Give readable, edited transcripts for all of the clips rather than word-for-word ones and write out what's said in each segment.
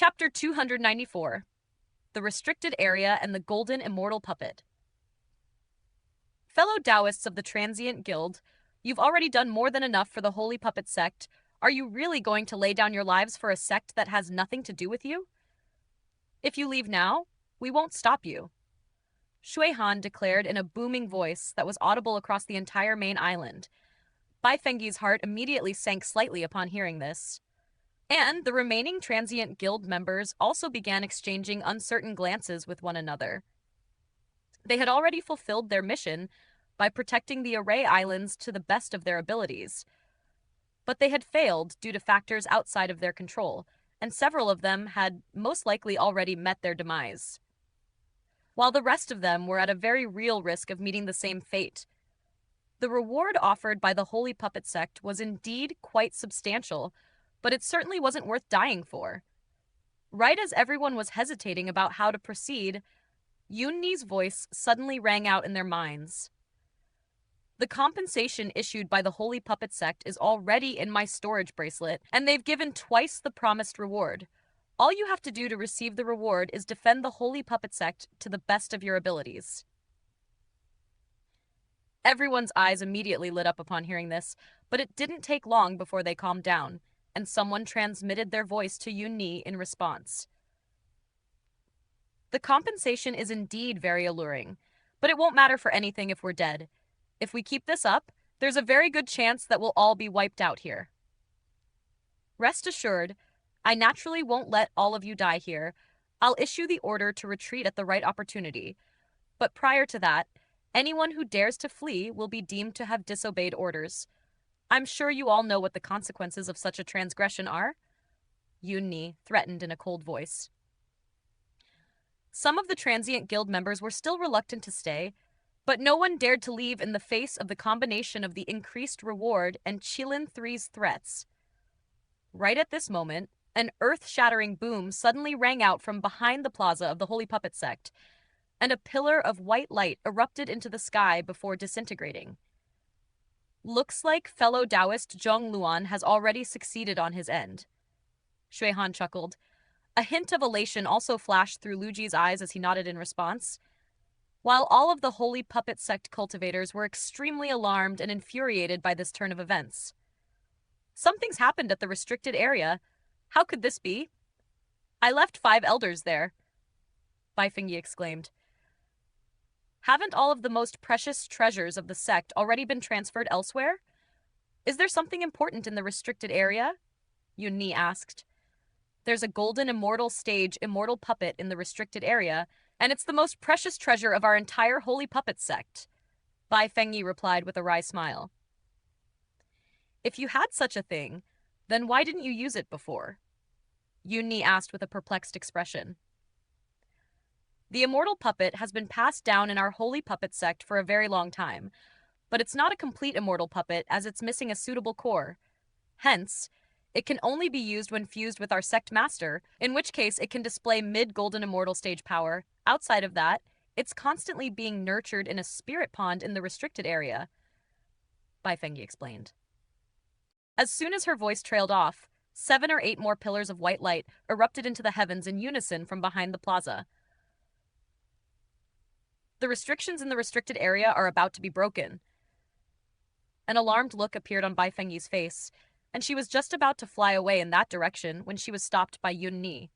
Chapter 294. The Restricted Area and the Golden Immortal Puppet. Fellow Taoists of the Transient Guild, you've already done more than enough for the Holy Puppet Sect. Are you really going to lay down your lives for a sect that has nothing to do with you? If you leave now, we won't stop you. Shui Han declared in a booming voice that was audible across the entire main island. Bai Fengyi's heart immediately sank slightly upon hearing this. And the remaining Transient Guild members also began exchanging uncertain glances with one another. They had already fulfilled their mission by protecting the Array Islands to the best of their abilities. But they had failed due to factors outside of their control, and several of them had most likely already met their demise, while the rest of them were at a very real risk of meeting the same fate. The reward offered by the Holy Puppet Sect was indeed quite substantial, but it certainly wasn't worth dying for. Right as everyone was hesitating about how to proceed, Yunni's voice suddenly rang out in their minds. The compensation issued by the Holy Puppet Sect is already in my storage bracelet, and they've given twice the promised reward. All you have to do to receive the reward is defend the Holy Puppet Sect to the best of your abilities. Everyone's eyes immediately lit up upon hearing this, but it didn't take long before they calmed down, and someone transmitted their voice to Yunni in response. The compensation is indeed very alluring, but it won't matter for anything if we're dead. If we keep this up, there's a very good chance that we'll all be wiped out here. Rest assured, I naturally won't let all of you die here. I'll issue the order to retreat at the right opportunity. But prior to that, anyone who dares to flee will be deemed to have disobeyed orders. I'm sure you all know what the consequences of such a transgression are. Yunni threatened in a cold voice. Some of the Transient Guild members were still reluctant to stay, but no one dared to leave in the face of the combination of the increased reward and Qilin 3's threats. Right at this moment, an earth-shattering boom suddenly rang out from behind the plaza of the Holy Puppet Sect, and a pillar of white light erupted into the sky before disintegrating. Looks like fellow Taoist Zhong Luan has already succeeded on his end. Shui Han chuckled. A hint of elation also flashed through Luji's eyes as he nodded in response. While all of the Holy Puppet Sect cultivators were extremely alarmed and infuriated by this turn of events. Something's happened at the restricted area. How could this be? I left 5 elders there, Bai Fengyi exclaimed. Haven't all of the most precious treasures of the sect already been transferred elsewhere? Is there something important in the restricted area? Yunni asked. There's a golden immortal stage immortal puppet in the restricted area, and it's the most precious treasure of our entire Holy Puppet Sect, Bai Fengyi replied with a wry smile. If you had such a thing, then why didn't you use it before? Yunni asked with a perplexed expression. The immortal puppet has been passed down in our Holy Puppet Sect for a very long time, but it's not a complete immortal puppet as it's missing a suitable core. Hence, it can only be used when fused with our sect master, in which case it can display mid-golden immortal stage power. Outside of that, it's constantly being nurtured in a spirit pond in the restricted area, Bai Fengyi explained. As soon as her voice trailed off, 7 or 8 more pillars of white light erupted into the heavens in unison from behind the plaza. The restrictions in the restricted area are about to be broken. An alarmed look appeared on Bai Fengyi's face, and she was just about to fly away in that direction when she was stopped by Yunni.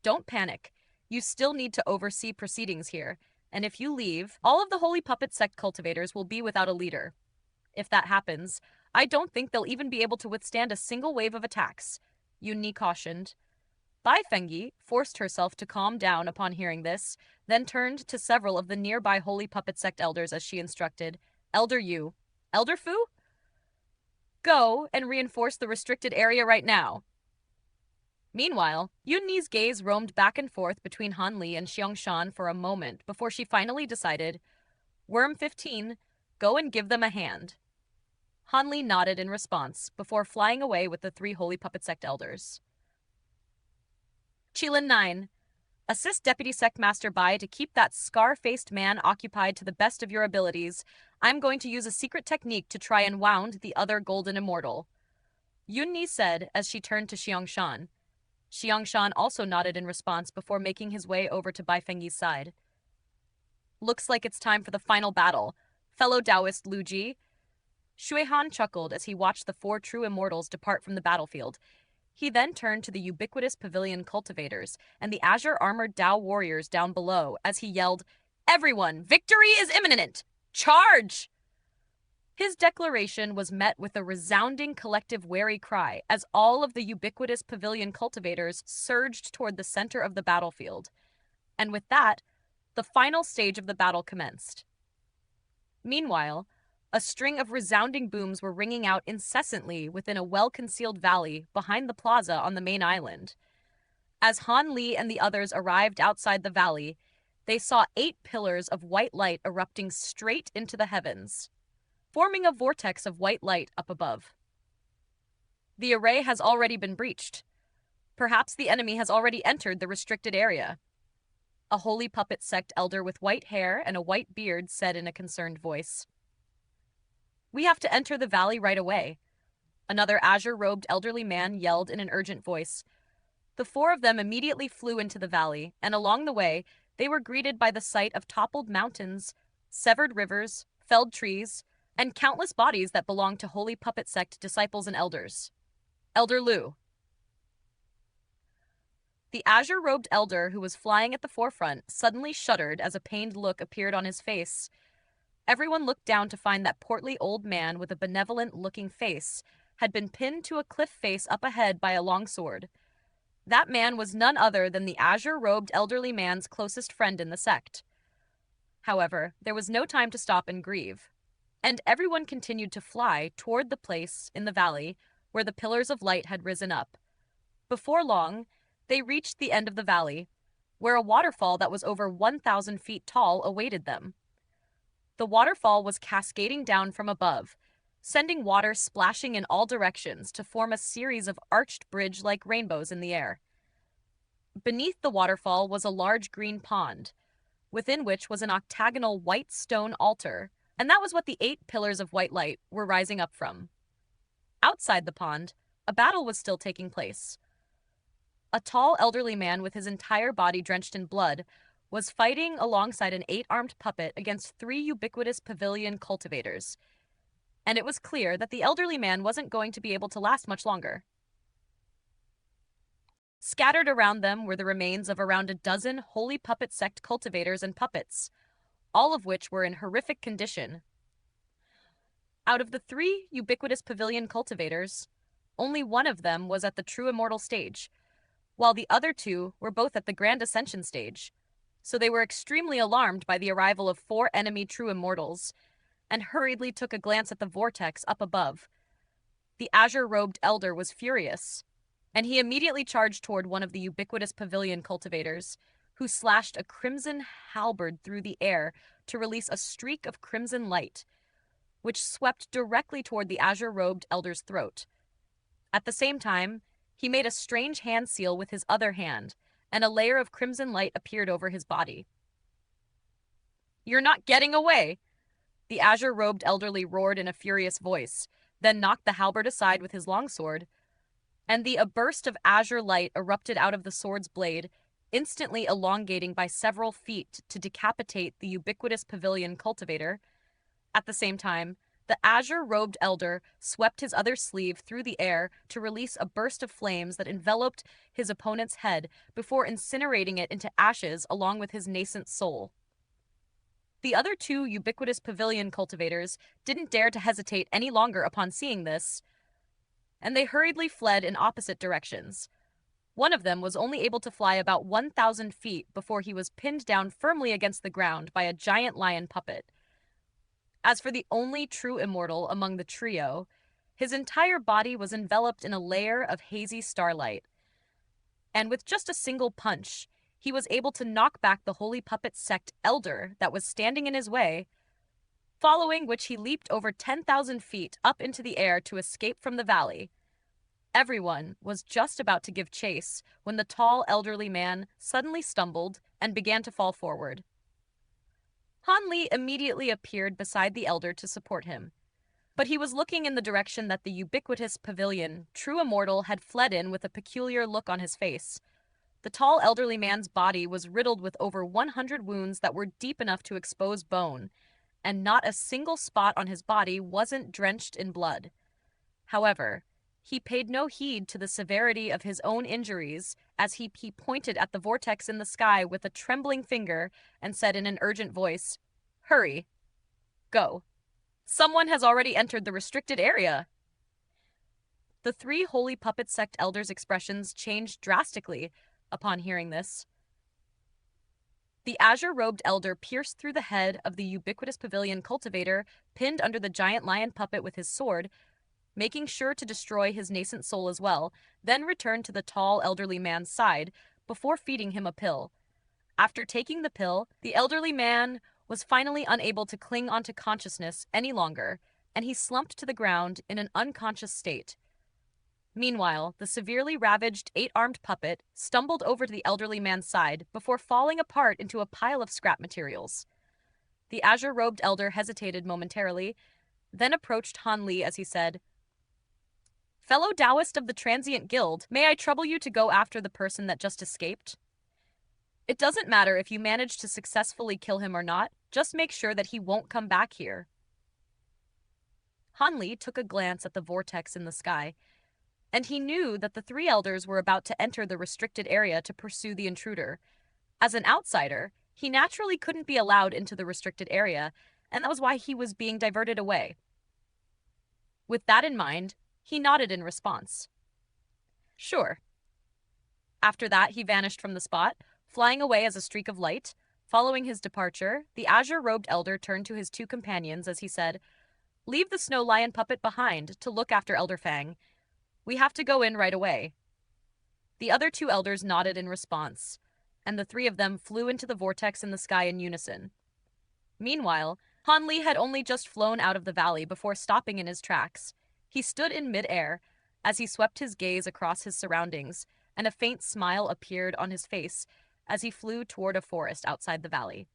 Don't panic. You still need to oversee proceedings here, and if you leave, all of the Holy Puppet Sect cultivators will be without a leader. If that happens, I don't think they'll even be able to withstand a single wave of attacks, Yunni cautioned. Bai Fengyi forced herself to calm down upon hearing this, then turned to several of the nearby Holy Puppet Sect elders as she instructed. Elder Yu. Elder Fu? Go and reinforce the restricted area right now. Meanwhile, Yunni's gaze roamed back and forth between Han Li and Xianxia for a moment before she finally decided, Worm 15, go and give them a hand. Han Li nodded in response before flying away with the 3 Holy Puppet Sect elders. Qilin 9, assist Deputy Sect Master Bai to keep that scar-faced man occupied to the best of your abilities. I'm going to use a secret technique to try and wound the other golden immortal, Yunni said as she turned to Xianxia. Xianxia also nodded in response before making his way over to Bai Fengyi's side. Looks like it's time for the final battle, fellow Taoist Lu Ji. Shui Han chuckled as he watched the four true immortals depart from the battlefield. He then turned to the ubiquitous pavilion cultivators and the azure-armored Dao warriors down below as he yelled, "Everyone, victory is imminent! Charge!" His declaration was met with a resounding collective wary cry as all of the ubiquitous pavilion cultivators surged toward the center of the battlefield. And with that, the final stage of the battle commenced. Meanwhile, a string of resounding booms were ringing out incessantly within a well-concealed valley behind the plaza on the main island. As Han Li and the others arrived outside the valley, they saw 8 pillars of white light erupting straight into the heavens, forming a vortex of white light up above. The array has already been breached. Perhaps the enemy has already entered the restricted area. A holy puppet sect elder with white hair and a white beard said in a concerned voice. "We have to enter the valley right away," another azure-robed elderly man yelled in an urgent voice. The 4 of them immediately flew into the valley, and along the way, they were greeted by the sight of toppled mountains, severed rivers, felled trees, and countless bodies that belonged to holy puppet sect disciples and elders. Elder Lu. The azure-robed elder who was flying at the forefront suddenly shuddered as a pained look appeared on his face. Everyone looked down to find that portly old man with a benevolent-looking face had been pinned to a cliff face up ahead by a long sword. That man was none other than the azure-robed elderly man's closest friend in the sect. However, there was no time to stop and grieve, and everyone continued to fly toward the place in the valley where the pillars of light had risen up. Before long, they reached the end of the valley, where a waterfall that was over 1,000 feet tall awaited them. The waterfall was cascading down from above, sending water splashing in all directions to form a series of arched bridge-like rainbows in the air. Beneath the waterfall was a large green pond, within which was an octagonal white stone altar, and that was what the 8 pillars of white light were rising up from. Outside the pond, a battle was still taking place. A tall elderly man with his entire body drenched in blood was fighting alongside an 8-armed puppet against 3 ubiquitous pavilion cultivators, and it was clear that the elderly man wasn't going to be able to last much longer. Scattered around them were the remains of around a dozen holy puppet sect cultivators and puppets, all of which were in horrific condition. Out of the 3 ubiquitous pavilion cultivators, only one of them was at the true immortal stage, while the other 2 were both at the grand ascension stage. So they were extremely alarmed by the arrival of 4 enemy true immortals, and hurriedly took a glance at the vortex up above. The azure-robed elder was furious, and he immediately charged toward one of the ubiquitous pavilion cultivators, who slashed a crimson halberd through the air to release a streak of crimson light, which swept directly toward the azure-robed elder's throat. At the same time, he made a strange hand seal with his other hand, and a layer of crimson light appeared over his body. "You're not getting away!" The azure-robed elderly roared in a furious voice, then knocked the halberd aside with his longsword, and a burst of azure light erupted out of the sword's blade, instantly elongating by several feet to decapitate the ubiquitous pavilion cultivator. At the same time, the azure-robed elder swept his other sleeve through the air to release a burst of flames that enveloped his opponent's head before incinerating it into ashes along with his nascent soul. The other 2 ubiquitous pavilion cultivators didn't dare to hesitate any longer upon seeing this, and they hurriedly fled in opposite directions. One of them was only able to fly about 1,000 feet before he was pinned down firmly against the ground by a giant lion puppet. As for the only true immortal among the trio, his entire body was enveloped in a layer of hazy starlight, and with just a single punch, he was able to knock back the holy puppet sect elder that was standing in his way, following which he leaped over 10,000 feet up into the air to escape from the valley. Everyone was just about to give chase when the tall elderly man suddenly stumbled and began to fall forward. Han Li immediately appeared beside the elder to support him. But he was looking in the direction that the ubiquitous pavilion, true immortal, had fled in with a peculiar look on his face. The tall elderly man's body was riddled with over 100 wounds that were deep enough to expose bone, and not a single spot on his body wasn't drenched in blood. However, he paid no heed to the severity of his own injuries as he pointed at the vortex in the sky with a trembling finger and said in an urgent voice, "Hurry. Go. Someone has already entered the restricted area." The three holy puppet sect elders' expressions changed drastically upon hearing this. The azure-robed elder pierced through the head of the ubiquitous pavilion cultivator, pinned under the giant lion puppet with his sword, making sure to destroy his nascent soul as well, then returned to the tall elderly man's side before feeding him a pill. After taking the pill, the elderly man was finally unable to cling onto consciousness any longer, and he slumped to the ground in an unconscious state. Meanwhile, the severely ravaged 8-armed puppet stumbled over to the elderly man's side before falling apart into a pile of scrap materials. The azure-robed elder hesitated momentarily, then approached Han Li as he said, "Fellow Taoist of the Transient Guild, may I trouble you to go after the person that just escaped? It doesn't matter if you manage to successfully kill him or not, just make sure that he won't come back here." Han Li took a glance at the vortex in the sky, and he knew that the three elders were about to enter the restricted area to pursue the intruder. As an outsider, he naturally couldn't be allowed into the restricted area, and that was why he was being diverted away. With that in mind, he nodded in response. "Sure." After that, he vanished from the spot, flying away as a streak of light. Following his departure, the azure-robed elder turned to his two companions as he said, "Leave the snow lion puppet behind to look after Elder Fang. We have to go in right away." The other two elders nodded in response, and the three of them flew into the vortex in the sky in unison. Meanwhile, Han Li had only just flown out of the valley before stopping in his tracks. He stood in mid-air as he swept his gaze across his surroundings, and a faint smile appeared on his face as he flew toward a forest outside the valley.